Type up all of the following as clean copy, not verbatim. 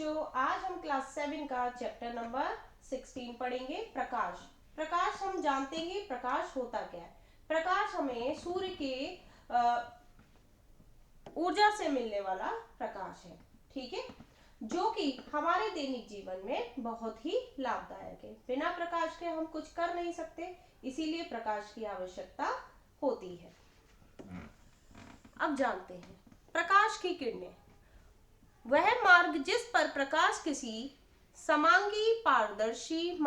बच्चों, आज हम क्लास 7 का चैप्टर नंबर 16 पढ़ेंगे। प्रकाश। प्रकाश हम जानते हैं प्रकाश होता क्या है। प्रकाश हमें सूर्य के ऊर्जा से मिलने वाला प्रकाश है, ठीक है, जो कि हमारे दैनिक जीवन में बहुत ही लाभदायक है। बिना प्रकाश के हम कुछ कर नहीं सकते, इसीलिए प्रकाश की आवश्यकता होती है। अब जानते हैं प्रकाश की किरणें। वह मार्ग जिस पर प्रकाश किसी समांगी पारदर्शी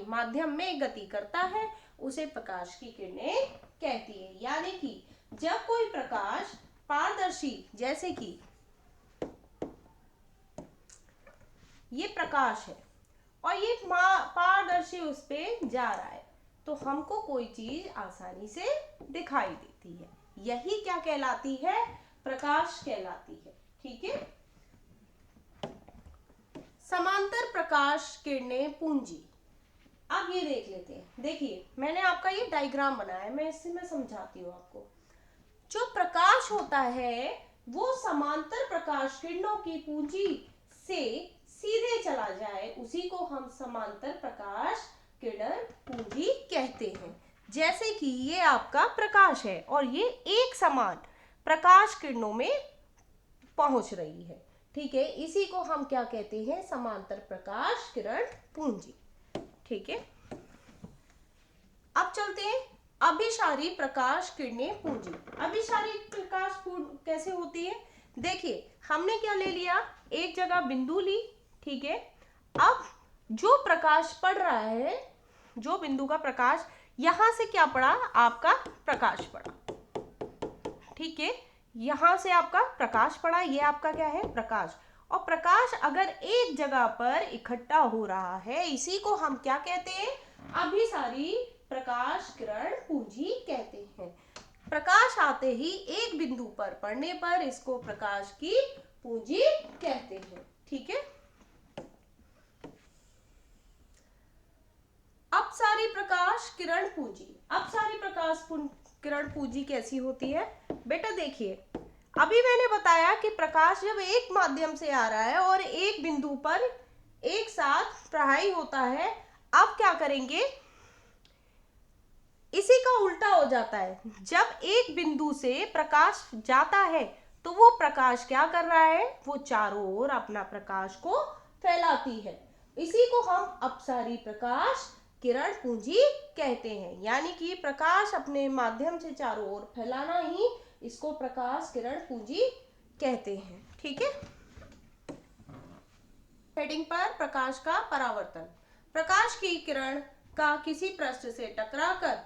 माध्यम में गति करता है उसे प्रकाश की किरणें कहती है। यानी कि जब कोई प्रकाश पारदर्शी, जैसे कि ये प्रकाश है और ये पारदर्शी उस पे जा रहा है, तो हमको कोई चीज आसानी से दिखाई देती है। यही क्या कहलाती है? प्रकाश कहलाती है, ठीक है। समांतर प्रकाश किरणें पूंजी। अब ये देख लेते हैं। देखिए, मैंने आपका ये डायग्राम बनाया है, मैं इससे समझाती हूँ आपको। जो प्रकाश होता है वो समांतर प्रकाश किरणों की पूंजी से सीधे चला जाए, उसी को हम समांतर प्रकाश किरण पूंजी कहते हैं। जैसे कि ये आपका प्रकाश है और ये एक समान प्रकाश किरणों में पहुंच रही है, ठीक है, इसी को हम क्या कहते हैं? समांतर प्रकाश किरण पूंजी, ठीक है। अब चलते हैं अभिसारी प्रकाश किरणें पूंजी। अभिसारी प्रकाश कैसे होती है? देखिए, हमने क्या ले लिया, एक जगह बिंदु ली, ठीक है। अब जो प्रकाश पड़ रहा है, जो बिंदु का प्रकाश, यहां से क्या पड़ा? आपका प्रकाश पड़ा, ठीक है, यहां से आपका प्रकाश पड़ा, ये आपका क्या है? प्रकाश। और प्रकाश अगर एक जगह पर इकट्ठा हो रहा है, इसी को हम क्या कहते हैं? अभिसारी प्रकाश किरण पूंजी कहते हैं। प्रकाश आते ही एक बिंदु पर पड़ने पर इसको प्रकाश की पूंजी कहते हैं, ठीक है। अपसारी प्रकाश किरण पूंजी। अपसारी प्रकाश किरण पूंजी कैसी होती है? बेटा देखिए, अभी मैंने बताया कि प्रकाश जब एक माध्यम से आ रहा है और एक बिंदु पर एक साथ प्रहाई होता है, अब क्या करेंगे? इसी का उल्टा हो जाता है। जब एक बिंदु से प्रकाश जाता है तो वो प्रकाश क्या कर रहा है? वो चारों ओर अपना प्रकाश को फैलाती है। इसी को हम अपसारी प्रकाश किरण पूंजी कहते हैं। यानी कि प्रकाश अपने माध्यम से चारों ओर फैलाना ही इसको प्रकाश किरण पूंजी कहते हैं, ठीक है। हेडिंग पर प्रकाश का परावर्तन। प्रकाश की किरण का किसी पृष्ठ से टकराकर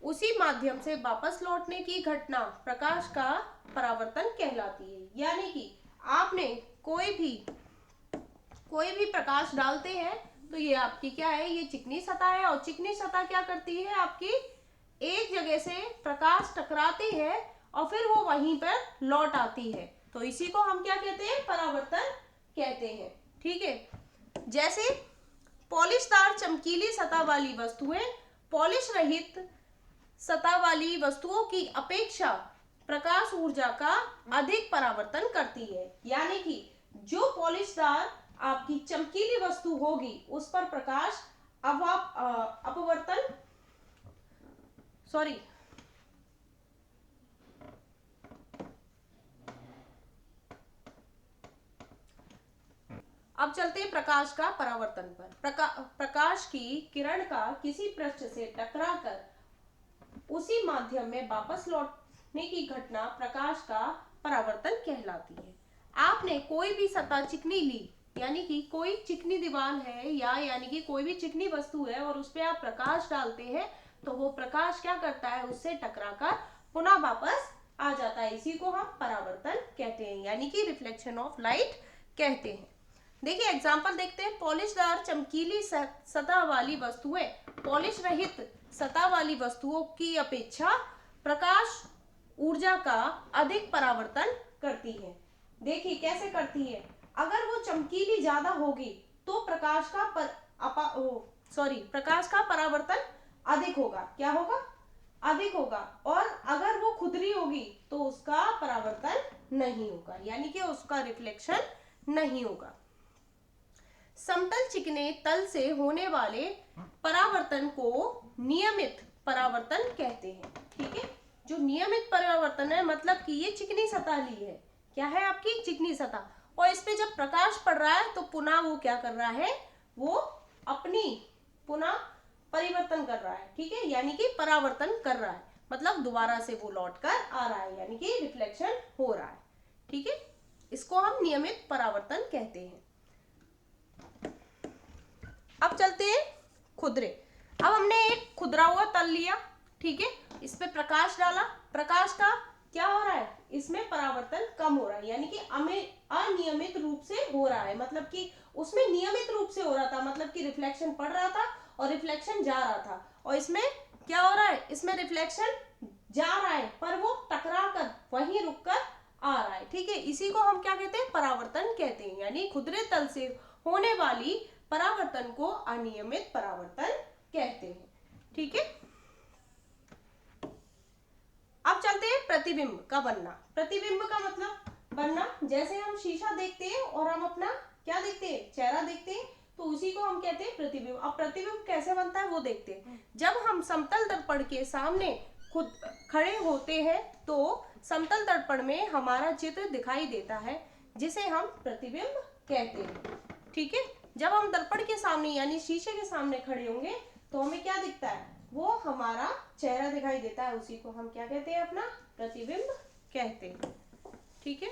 उसी माध्यम से वापस लौटने की घटना प्रकाश का परावर्तन कहलाती है। यानी कि आपने कोई भी प्रकाश डालते हैं तो ये आपकी क्या है? ये चिकनी सतह है, और चिकनी सतह क्या करती है? आपकी एक जगह से प्रकाश टकराती है और फिर वो वहीं पर लौट आती है, तो इसी को हम क्या कहते हैं? परावर्तन कहते हैं, ठीक है। जैसे पॉलिशदार चमकीली सतह वाली वस्तुएं पॉलिश रहित सतह वाली वस्तुओं की अपेक्षा प्रकाश ऊर्जा का अधिक परावर्तन करती है। यानी कि जो पॉलिशदार आपकी चमकीली वस्तु होगी उस पर प्रकाश अपवर्तन अब चलते हैं प्रकाश का परावर्तन पर। प्रकाश की किरण का किसी पृष्ठ से टकराकर उसी माध्यम में वापस लौटने की घटना प्रकाश का परावर्तन कहलाती है। आपने कोई भी सतह चिकनी ली, यानी कि कोई चिकनी दीवार है या यानी कि कोई भी चिकनी वस्तु है और उस पर आप प्रकाश डालते हैं, तो वो प्रकाश क्या करता है? उससे टकराकर पुनः वापस आ जाता है। इसी को हम परावर्तन कहते हैं, यानी कि रिफ्लेक्शन ऑफ लाइट कहते हैं। देखिए एग्जाम्पल देखते हैं। पॉलिशदार चमकीली सतह वाली वस्तुएं पॉलिश रहित सतह वाली वस्तुओं की अपेक्षा प्रकाश ऊर्जा का अधिक परावर्तन करती है। देखिए कैसे करती है। अगर वो चमकीली ज्यादा होगी तो प्रकाश का परावर्तन अधिक होगा। क्या होगा? अधिक होगा। और अगर वो खुदरी होगी तो उसका परावर्तन नहीं होगा, यानी कि उसका रिफ्लेक्शन नहीं होगा। समतल चिकने तल से होने वाले परावर्तन को नियमित परावर्तन कहते हैं। ठीक है, जो नियमित परावर्तन है मतलब कि ये चिकनी सतह ली है, क्या है आपकी चिकनी सतह, और इस पे जब प्रकाश पड़ रहा है तो पुनः वो क्या कर रहा है, वो अपनी पुनः परिवर्तन कर रहा है। ठीक है, यानी कि परावर्तन कर रहा है, मतलब दोबारा से वो लौट कर आ रहा है, यानी कि रिफ्लेक्शन हो रहा है। ठीक है, इसको हम नियमित परावर्तन कहते हैं। अब चलते हैं खुदरे। अब हमने एक खुदरा हुआ तल लिया, ठीक है, इस पे प्रकाश डाला, प्रकाश का क्या हो रहा है, इसमें परावर्तन कम हो रहा है, यानी कि अनियमित रूप से हो रहा है, मतलब कि उसमें नियमित रूप से हो रहा था, मतलब कि रिफ्लेक्शन पड़ रहा था और रिफ्लेक्शन जा रहा था, और इसमें क्या हो रहा है, इसमें रिफ्लेक्शन जा रहा है पर वो टकरा कर वहीं रुक कर आ रहा है। ठीक है, इसी को हम क्या कहते हैं, परावर्तन कहते हैं, यानी खुदरे तल से होने वाली परावर्तन को अनियमित परावर्तन कहते हैं। ठीक है, अब चलते हैं प्रतिबिंब का बनना। प्रतिबिंब का मतलब बनना, जैसे हम शीशा देखते हैं और हम अपना क्या देखते हैं, चेहरा देखते हैं, तो उसी को हम कहते हैं प्रतिबिंब। अब प्रतिबिंब कैसे बनता है वो देखते हैं। जब हम समतल दर्पण के सामने खुद खड़े होते हैं तो समतल दर्पण में हमारा चित्र दिखाई देता है, जिसे हम प्रतिबिंब कहते हैं। ठीक है, जब हम दर्पण के सामने यानी शीशे के सामने खड़े होंगे तो हमें क्या दिखता है, वो हमारा चेहरा दिखाई देता है, उसी को हम क्या कहते हैं, अपना प्रतिबिंब कहते हैं। ठीक है,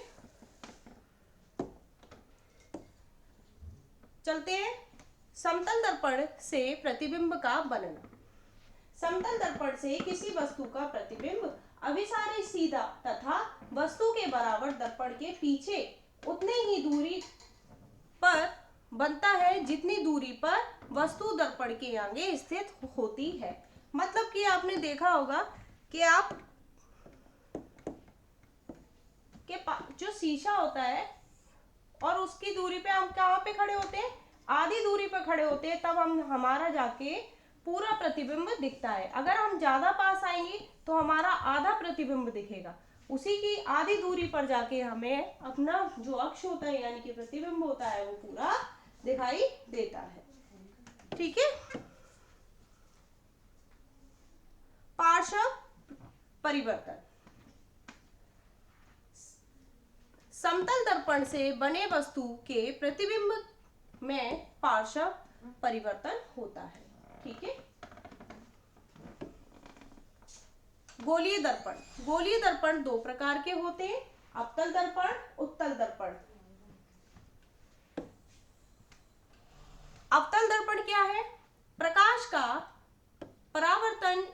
चलते हैं समतल दर्पण से प्रतिबिंब का बनना। समतल दर्पण से किसी वस्तु का प्रतिबिंब अभिसारी सीधा तथा वस्तु के बराबर दर्पण के पीछे उतने ही दूरी पर बनता है जितनी दूरी पर वस्तु दर्पण के आगे स्थित होती है। मतलब कि आपने देखा होगा कि आप के जो शीशा होता है और उसकी दूरी पे हम कहाँ पे खड़े होते हैं, आधी दूरी पर खड़े होते हैं, तब हम हमारा जाके पूरा प्रतिबिंब दिखता है। अगर हम ज्यादा पास आएंगे तो हमारा आधा प्रतिबिंब दिखेगा, उसी की आधी दूरी पर जाके हमें अपना जो अक्ष होता है यानी कि प्रतिबिंब होता है वो पूरा दिखाई देता है। ठीक है, पार्श्व परिवर्तन। समतल दर्पण से बने वस्तु के प्रतिबिंब में पार्श्व परिवर्तन होता है। ठीक है, गोलीय दर्पण। गोलीय दर्पण दो प्रकार के होते हैं, अवतल दर्पण, उत्तल दर्पण। अवतल दर्पण क्या है, प्रकाश का परावर्तन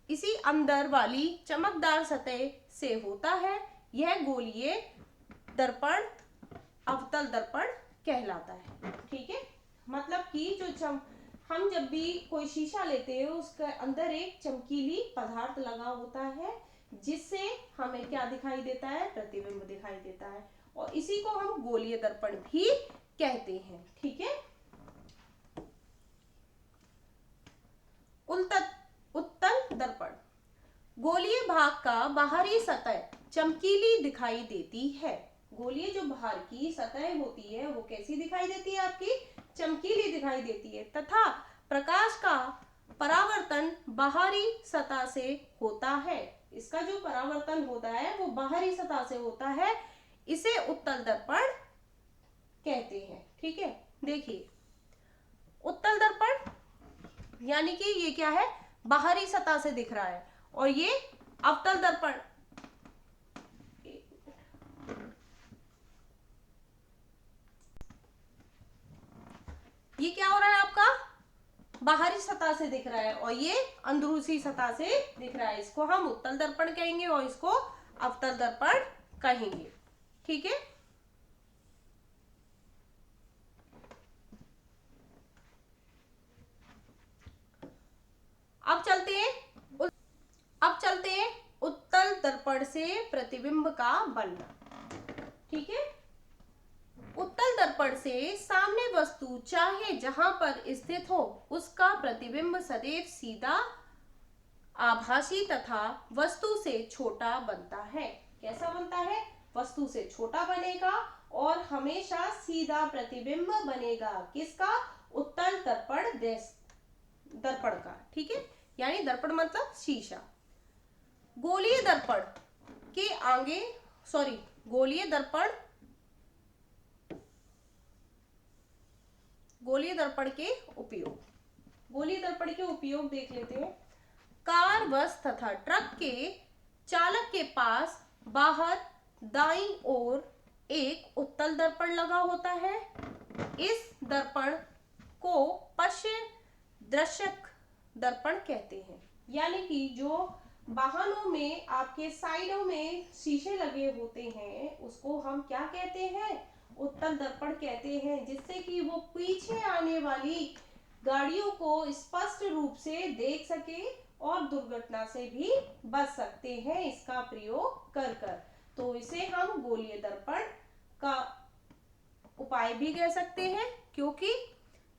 इसी अंदर वाली चमकदार सतह से होता है, यह गोलीय दर्पण अवतल दर्पण कहलाता है। ठीक है, मतलब कि हम जब भी कोई शीशा लेते हैं उसके अंदर एक चमकीली पदार्थ लगा होता है, जिससे हमें क्या दिखाई देता है, प्रतिबिंब दिखाई देता है, और इसी को हम गोलीय दर्पण भी कहते हैं। ठीक है, उत्तल दर्पण। गोलीय भाग का बाहरी सतह चमकीली दिखाई देती है। गोलीय जो बाहर की सतह होती है वो कैसी दिखाई देती है, आपकी चमकीली दिखाई देती है, तथा प्रकाश का परावर्तन बाहरी सतह से होता है। इसका जो परावर्तन होता है वो बाहरी सतह से होता है, इसे उत्तल दर्पण कहते हैं। ठीक है, देखिए उत्तल दर्पण यानी कि ये क्या है, बाहरी सतह से दिख रहा है, और ये अवतल दर्पण ये क्या हो रहा है, आपका बाहरी सतह से दिख रहा है, और ये अंदरूनी सतह से दिख रहा है। इसको हम उत्तल दर्पण कहेंगे और इसको अवतल दर्पण कहेंगे। ठीक है, अब चलते हैं उत्तल दर्पण से प्रतिबिंब का बनना। ठीक है, उत्तल दर्पण से सामने वस्तु चाहे जहां पर स्थित हो उसका प्रतिबिंब सदैव सीधा, आभासी तथा वस्तु से छोटा बनता है। कैसा बनता है, वस्तु से छोटा बनेगा और हमेशा सीधा प्रतिबिंब बनेगा। किसका? उत्तल दर्पण का। ठीक है, यानी दर्पण मतलब शीशा। गोलीय दर्पण के आगे गोलीय दर्पण के उपयोग देख लेते हैं। कार, बस तथा ट्रक के चालक के पास बाहर दाईं ओर एक उत्तल दर्पण लगा होता है। इस दर्पण को पश्च दर्शक दर्पण कहते हैं। यानी कि जो वाहनों में आपके साइडों में शीशे लगे होते हैं उसको हम क्या कहते हैं? उत्तल दर्पण कहते हैं, जिससे कि वो पीछे आने वाली गाड़ियों को स्पष्ट रूप से देख सके और दुर्घटना से भी बच सकते हैं इसका प्रयोग कर कर। तो इसे हम गोलीय दर्पण का उपाय भी कह सकते हैं, क्योंकि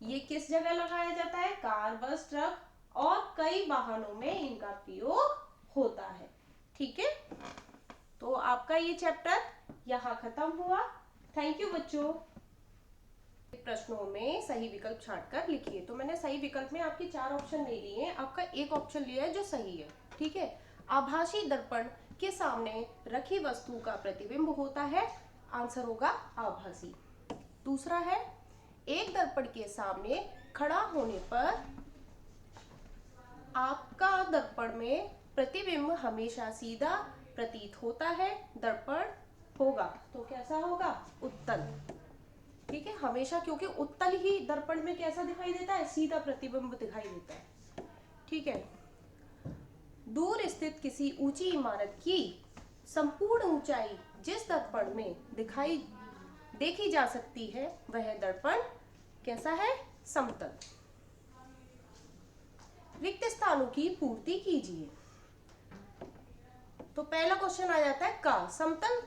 ये किस जगह लगाया जाता है? कार, बस, ट्रक और कई वाहनों में इनका प्रयोग होता है। ठीक है, तो आपका ये चैप्टर यहाँ खत्म हुआ। थैंक यू बच्चों। प्रश्नों में सही विकल्प छांटकर लिखिए। तो मैंने सही विकल्प में आपके 4 ऑप्शन नहीं लिए हैं, आपका एक ऑप्शन लिया है जो सही है। ठीक है, आभासी दर्पण के सामने रखी वस्तु का प्रतिबिंब होता है, आंसर होगा आभासी। दूसरा है, एक दर्पण के सामने खड़ा होने पर आपका दर्पण में प्रतिबिंब हमेशा सीधा प्रतीत होता है, दर्पण होगा तो कैसा होगा? उत्तल। ठीक है, हमेशा, क्योंकि उत्तल ही दर्पण में कैसा दिखाई देता है? सीधा प्रतिबिंब दिखाई देता है। ठीक है, दूर स्थित किसी ऊंची इमारत की संपूर्ण ऊंचाई जिस दर्पण में देखी जा सकती है वह दर्पण कैसा है? समतल। रिक्त स्थानों की पूर्ति कीजिए। तो पहला क्वेश्चन आ जाता है का समतल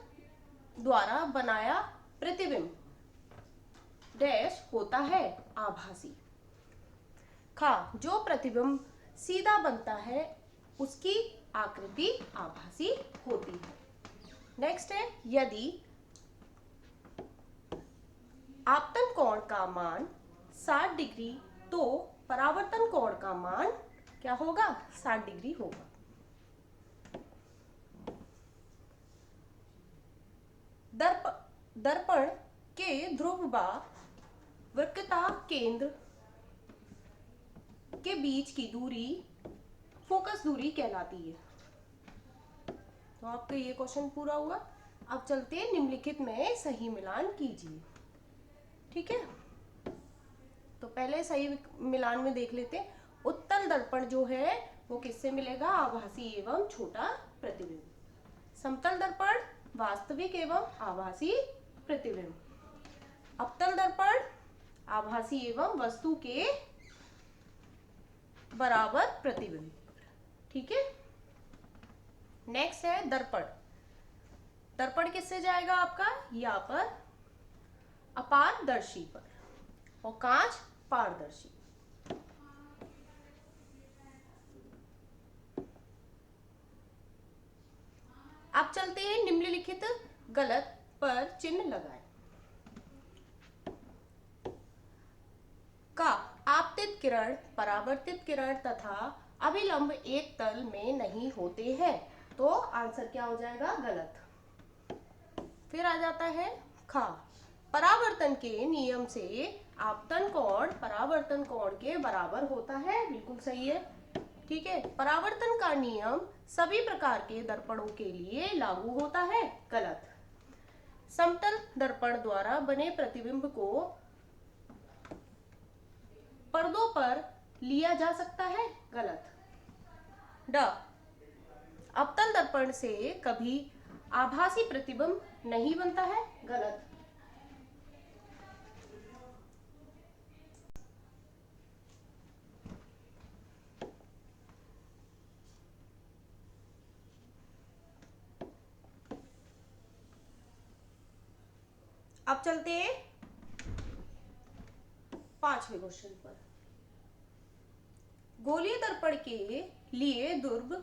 द्वारा बनाया प्रतिबिंब डैश होता है आभासी। खा जो प्रतिबिंब सीधा बनता है उसकी आकृति आभासी होती है। नेक्स्ट है, यदि आपतन कोण का मान 60 डिग्री तो परावर्तन कोण का मान क्या होगा? 60 डिग्री होगा। दर्पण के ध्रुव व वक्रता केंद्र के बीच की दूरी फोकस दूरी कहलाती है। तो आपका ये क्वेश्चन पूरा हुआ। अब चलते हैं निम्नलिखित में सही मिलान कीजिए। ठीक है, तो पहले सही मिलान में देख लेते हैं। उत्तल दर्पण जो है वो किससे मिलेगा? आभासी एवं छोटा प्रतिबिंब। समतल दर्पण वास्तविक एवं आभासी प्रतिबिंब। अवतल दर्पण आभासी एवं वस्तु के बराबर प्रतिबिंब। ठीक है, नेक्स्ट है दर्पण। दर्पण किससे जाएगा आपका? यहाँ पर अपारदर्शी पर और कांच पारदर्शी। अब चलते हैं निम्नलिखित गलत पर चिन्ह लगाएं। का आपतित किरण, परावर्तित किरण तथा अभिलंब एक तल में नहीं होते हैं, तो आंसर क्या हो जाएगा? गलत। फिर आ जाता है खा परावर्तन के नियम से आपतन कोण परावर्तन कोण के बराबर होता है, बिल्कुल सही है। ठीक है, परावर्तन का नियम सभी प्रकार के दर्पणों के लिए लागू होता है, गलत। समतल दर्पण द्वारा बने प्रतिबिंब को पर्दों पर लिया जा सकता है, गलत। ड अवतल दर्पण से कभी आभासी प्रतिबिंब नहीं बनता है, गलत। अब चलते हैं 5वें क्वेश्चन पर। गोलीय दर्पण के लिए ध्रुव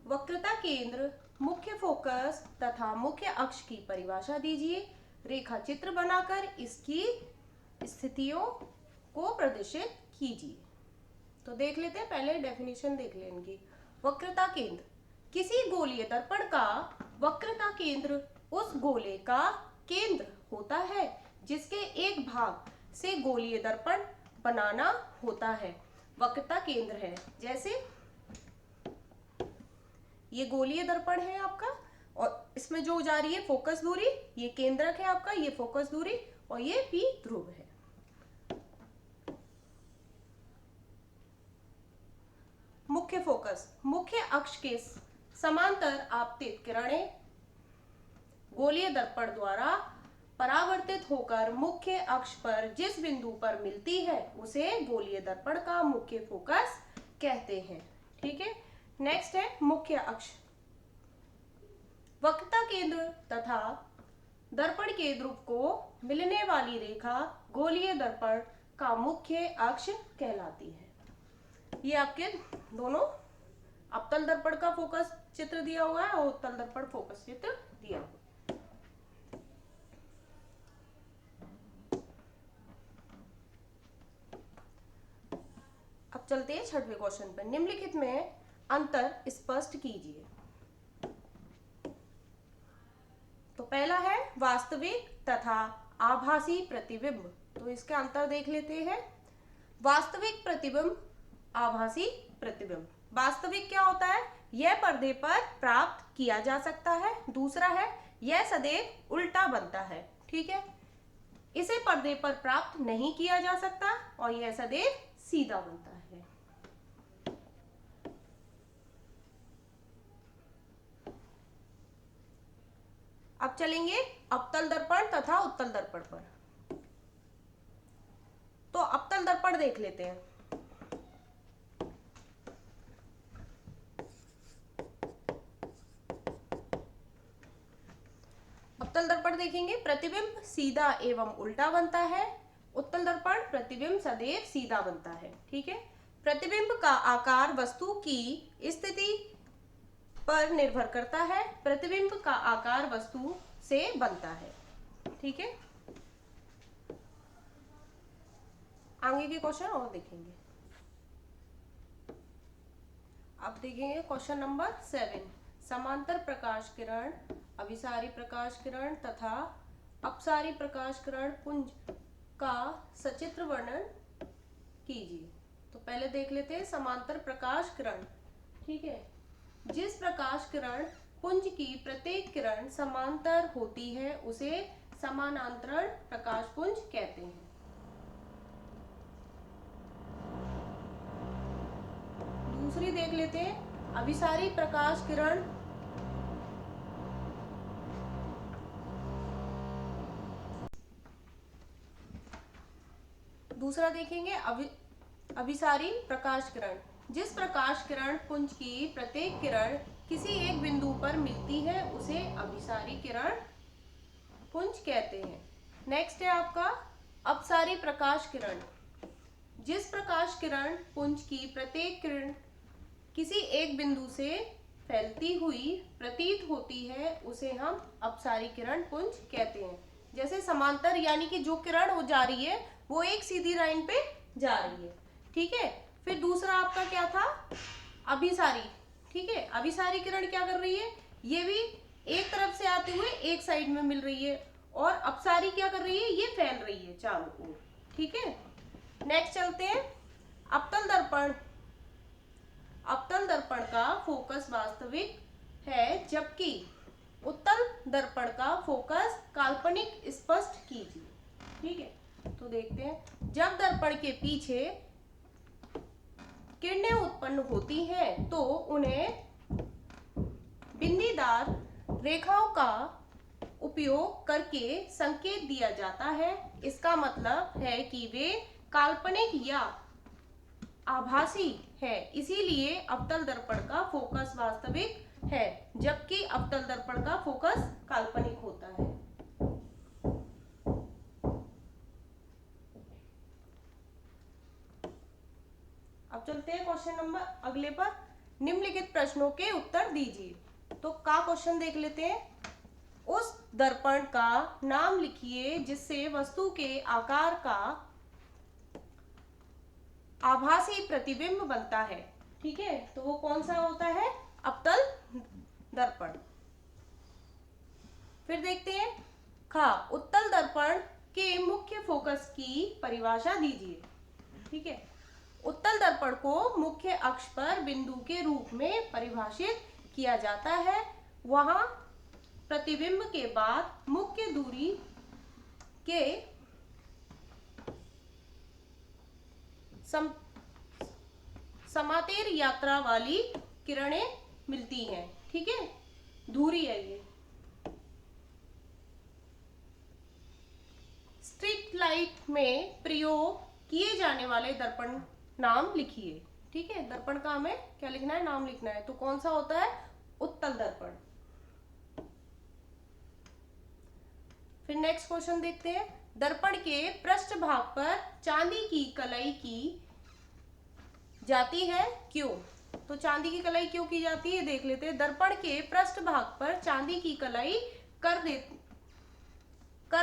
वक्रता केंद्र मुख्य फोकस तथा मुख्य अक्ष की परिभाषा दीजिए। रेखा चित्र बनाकर इसकी स्थितियों को प्रदर्शित कीजिए। तो देख लेते हैं, पहले डेफिनेशन देख लें इनकी। वक्रता केंद्र, किसी गोलीय दर्पण का वक्रता केंद्र उस गोले का केंद्र होता है जिसके एक भाग से गोलीय दर्पण बनाना होता है, वक्रता केंद्र है। जैसे ये गोलीय दर्पण है आपका, और इसमें जो जा रही है फोकस दूरी, ये केंद्रक है आपका, ये फोकस दूरी, और ये पी ध्रुव है। मुख्य फोकस, मुख्य अक्ष के समांतर आपतित किरणें गोलीय दर्पण द्वारा परावर्तित होकर मुख्य अक्ष पर जिस बिंदु पर मिलती है उसे गोलीय दर्पण का मुख्य फोकस कहते हैं। ठीक है, नेक्स्ट है मुख्य अक्ष। वक्रता केंद्र तथा दर्पण के ध्रुव को मिलने वाली रेखा गोलीय दर्पण का मुख्य अक्ष कहलाती है। ये आपके दोनों अवतल दर्पण का फोकस चित्र दिया हुआ है और उत्तल दर्पण फोकस चित्र दिया हुआ है। अब चलते हैं छठवें क्वेश्चन पर। निम्नलिखित में अंतर स्पष्ट कीजिए। तो पहला है वास्तविक तथा आभासी प्रतिबिंब। तो इसका अंतर देख लेते हैं। वास्तविक प्रतिबिंब, आभासी प्रतिबिंब। वास्तविक क्या होता है? यह पर्दे पर प्राप्त किया जा सकता है। दूसरा है यह सदैव उल्टा बनता है। ठीक है, इसे पर्दे पर प्राप्त नहीं किया जा सकता और यह सदैव सीधा बनता है। अब चलेंगे अवतल दर्पण तथा उत्तल दर्पण पर। तो अवतल दर्पण देख लेते हैं। अवतल दर्पण देखेंगे, प्रतिबिंब सीधा एवं उल्टा बनता है। उत्तल दर्पण प्रतिबिंब सदैव सीधा बनता है। ठीक है, प्रतिबिंब का आकार वस्तु की स्थिति पर निर्भर करता है। प्रतिबिंब का आकार वस्तु से बनता है। ठीक है, आगे के क्वेश्चन और देखेंगे। अब देखेंगे क्वेश्चन नंबर 7। समांतर प्रकाश किरण, अभिसारी प्रकाश किरण तथा अपसारी प्रकाश किरण पुंज का सचित्र वर्णन कीजिए। तो पहले देख लेते हैं समांतर प्रकाश किरण। ठीक है, जिस प्रकाश किरण पुंज की प्रत्येक किरण समांतर होती है उसे समानांतरण प्रकाश पुंज कहते हैं। दूसरी देख लेते हैं, अभिसारी प्रकाश किरण। दूसरा देखेंगे अभिसारी प्रकाश किरण, जिस प्रकाश किरण पुंज की प्रत्येक किरण किसी एक बिंदु पर मिलती है उसे अभिसारी किरण पुंज कहते हैं। नेक्स्ट है आपका अपसारी प्रकाश किरण, जिस प्रकाश किरण पुंज की प्रत्येक किरण किसी एक बिंदु से फैलती हुई प्रतीत होती है उसे हम अपसारी किरण पुंज कहते हैं। जैसे समांतर, यानी कि जो किरण हो जा रही है वो एक सीधी लाइन पे जा रही है। ठीक है, फिर दूसरा आपका क्या था? अभिसारी। ठीक है, अभिसारी किरण क्या कर रही है? ये भी एक तरफ से आते हुए एक साइड में मिल रही है, और अपसारी क्या कर रही है? ये फैल रही है चारों ओर। ठीक है, नेक्स्ट चलते हैं अवतल दर्पण। अवतल दर्पण का फोकस वास्तविक है, जबकि उत्तल दर्पण का फोकस काल्पनिक स्पष्ट कीजिए। ठीक है, तो देखते हैं, जब दर्पण के पीछे किरणें उत्पन्न होती हैं तो उन्हें बिंदीदार रेखाओं का उपयोग करके संकेत दिया जाता है। इसका मतलब है कि वे काल्पनिक या आभासी है, इसीलिए अवतल दर्पण का फोकस वास्तविक है जबकि अवतल दर्पण का फोकस काल्पनिक होता है। अब चलते हैं क्वेश्चन नंबर अगले पर। निम्नलिखित प्रश्नों के उत्तर दीजिए। तो का क्वेश्चन देख लेते हैं। उस दर्पण का नाम लिखिए जिससे वस्तु के आकार का आभासी प्रतिबिंब बनता है। ठीक है, तो वो कौन सा होता है? अवतल दर्पण। फिर देखते हैं खा, उत्तल दर्पण के मुख्य फोकस की परिभाषा दीजिए। ठीक है, उत्तल दर्पण को मुख्य अक्ष पर बिंदु के रूप में परिभाषित किया जाता है। वहां प्रतिबिंब के बाद मुख्य दूरी के समांतर यात्रा वाली किरणें मिलती हैं। ठीक है, धुरी है ये। स्ट्रीट लाइट में प्रयोग किए जाने वाले दर्पण नाम लिखिए। ठीक है, दर्पण का हमें क्या लिखना है? नाम लिखना है। तो कौन सा होता है? उत्तल दर्पण। फिर नेक्स्ट क्वेश्चन देखते हैं। दर्पण के पृष्ठ भाग पर चांदी की कलाई की जाती है, क्यों? तो चांदी की कलाई क्यों की जाती है देख लेते हैं। दर्पण के पृष्ठ भाग पर चांदी की कलाई कर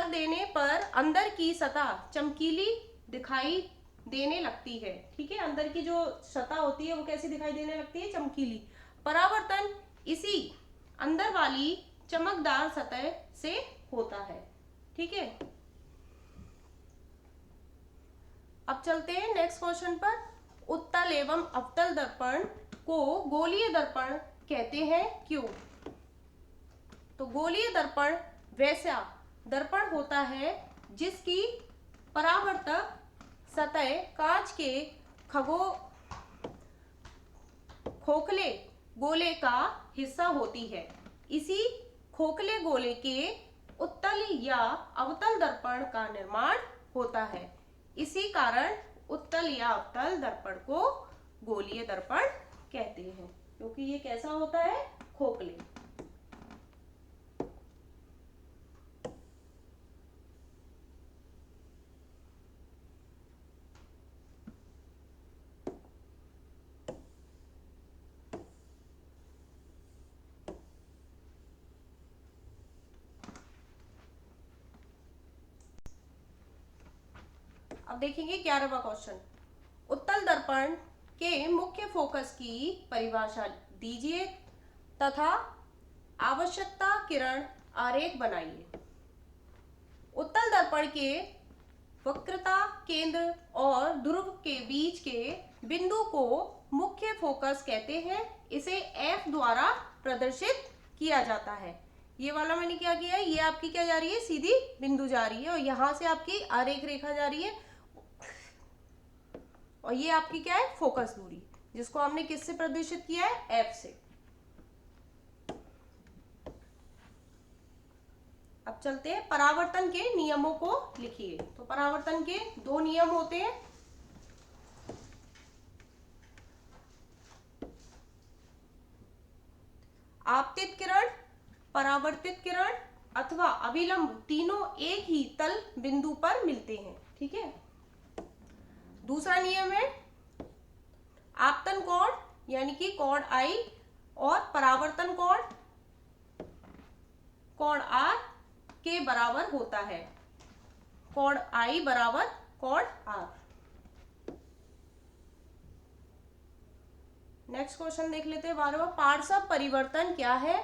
देने पर अंदर की सतह चमकीली दिखाई देने लगती है। ठीक है, अंदर की जो सतह होती है वो कैसी दिखाई देने लगती है? चमकीली। परावर्तन इसी अंदर वाली चमकदार सतह से होता है। ठीक है, अब चलते हैं नेक्स्ट क्वेश्चन पर। उत्तल एवं अवतल दर्पण को गोलीय दर्पण कहते हैं, क्यों? तो गोलीय दर्पण वैसा दर्पण होता है जिसकी परावर्तक सतह कांच के खोखले गोले का हिस्सा होती है। इसी खोखले गोले के उत्तल या अवतल दर्पण का निर्माण होता है। इसी कारण उत्तल या अवतल दर्पण को गोलीय दर्पण कहते हैं, क्योंकि ये कैसा होता है? खोखले। अब देखेंगे 11वां क्वेश्चन। उत्तल दर्पण के मुख्य फोकस की परिभाषा दीजिए तथा आवश्यकता किरण आरेख बनाइए। उत्तल दर्पण के वक्रता केंद्र और ध्रुव के बीच के बिंदु को मुख्य फोकस कहते हैं। इसे F द्वारा प्रदर्शित किया जाता है। ये वाला मैंने क्या किया है? ये आपकी क्या जा रही है? सीधी बिंदु जा रही है और यहां से आपकी आरेख रेखा जा रही है और ये आपकी क्या है? फोकस दूरी, जिसको हमने किससे प्रदर्शित किया है? F से। अब चलते हैं परावर्तन के नियमों को लिखिए। तो परावर्तन के 2 नियम होते हैं। आपतित किरण, परावर्तित किरण अथवा अभिलंब तीनों एक ही तल बिंदु पर मिलते हैं। ठीक है, दूसरा नियम है आपतन कोण यानी कि कोण I और परावर्तन कोण R के बराबर होता है। कोण I बराबर कोण R। नेक्स्ट क्वेश्चन देख लेते हैं 12वां। पार्श्व परिवर्तन क्या है?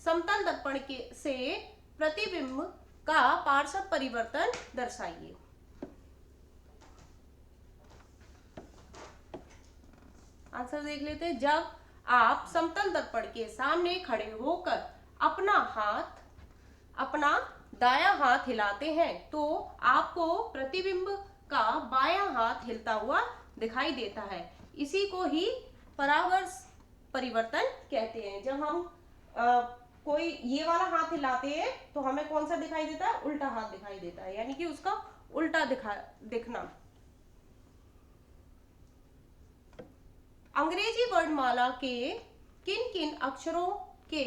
समतल दर्पण से प्रतिबिंब का पार्श्व परिवर्तन दर्शाइए। आंसर देख लेते हैं। जब आप समतल दर्पण के सामने खड़े होकर अपना दायां हाथ हिलाते हैं तो आपको प्रतिबिंब का बायां हाथ हिलता हुआ दिखाई देता है। इसी को ही परावर्त परिवर्तन कहते हैं। जब हम कोई ये वाला हाथ हिलाते हैं तो हमें कौन सा दिखाई देता है? उल्टा हाथ दिखाई देता है, यानी कि उसका उल्टा दिखना। अंग्रेजी वर्णमाला के किन किन अक्षरों के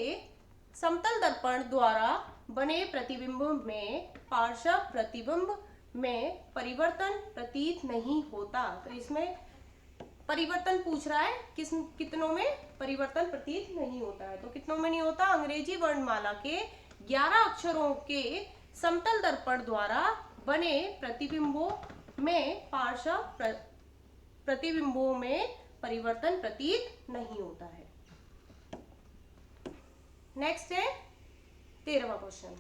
समतल दर्पण द्वारा बने प्रतिबिंब में पार्श्व प्रतिबिंब में परिवर्तन प्रतीत नहीं होता? तो इसमें परिवर्तन पूछ रहा है कितनों में परिवर्तन प्रतीत नहीं होता है, तो कितनों में नहीं होता? अंग्रेजी वर्णमाला के 11 अक्षरों के समतल दर्पण द्वारा बने प्रतिबिंबों में पार्श्व प्रतिबिंबों में परिवर्तन प्रतीत नहीं होता है। नेक्स्ट है 13वां क्वेश्चन।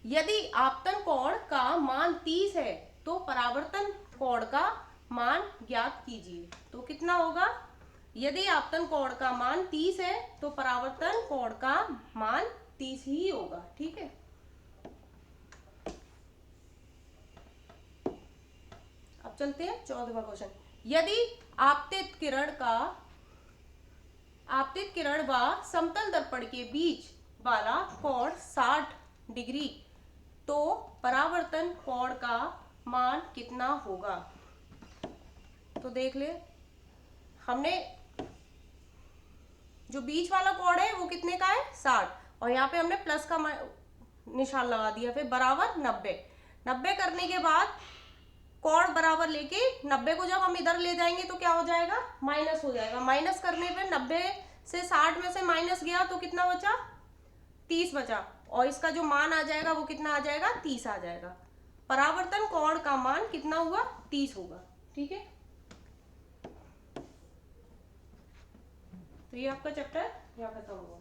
यदि आपतन कोण का मान 30 है तो परावर्तन कोण का मान ज्ञात कीजिए। तो कितना होगा? यदि आपतन कोण का मान 30 है तो परावर्तन कोण का मान 30 ही होगा। ठीक है, अब चलते हैं 14वां क्वेश्चन। यदि आपतित किरण व समतल दर्पण के बीच वाला कोण 60 डिग्री तो परावर्तन कोण का मान कितना होगा? तो देख ले, हमने जो बीच वाला कोण है वो कितने का है? 60, और यहाँ पे हमने प्लस का निशान लगा दिया, फिर बराबर 90 करने के बाद कोण बराबर लेके 90 को जब हम इधर ले जाएंगे तो क्या हो जाएगा? माइनस हो जाएगा। माइनस करने पे 90 से 60 में से माइनस गया तो कितना बचा? 30 बचा, और इसका जो मान आ जाएगा वो कितना आ जाएगा? 30 आ जाएगा। परावर्तन कोण का मान कितना हुआ? 30 होगा। ठीक है, तो ये आपका चैप्टर यहाँ खत्म हुआ।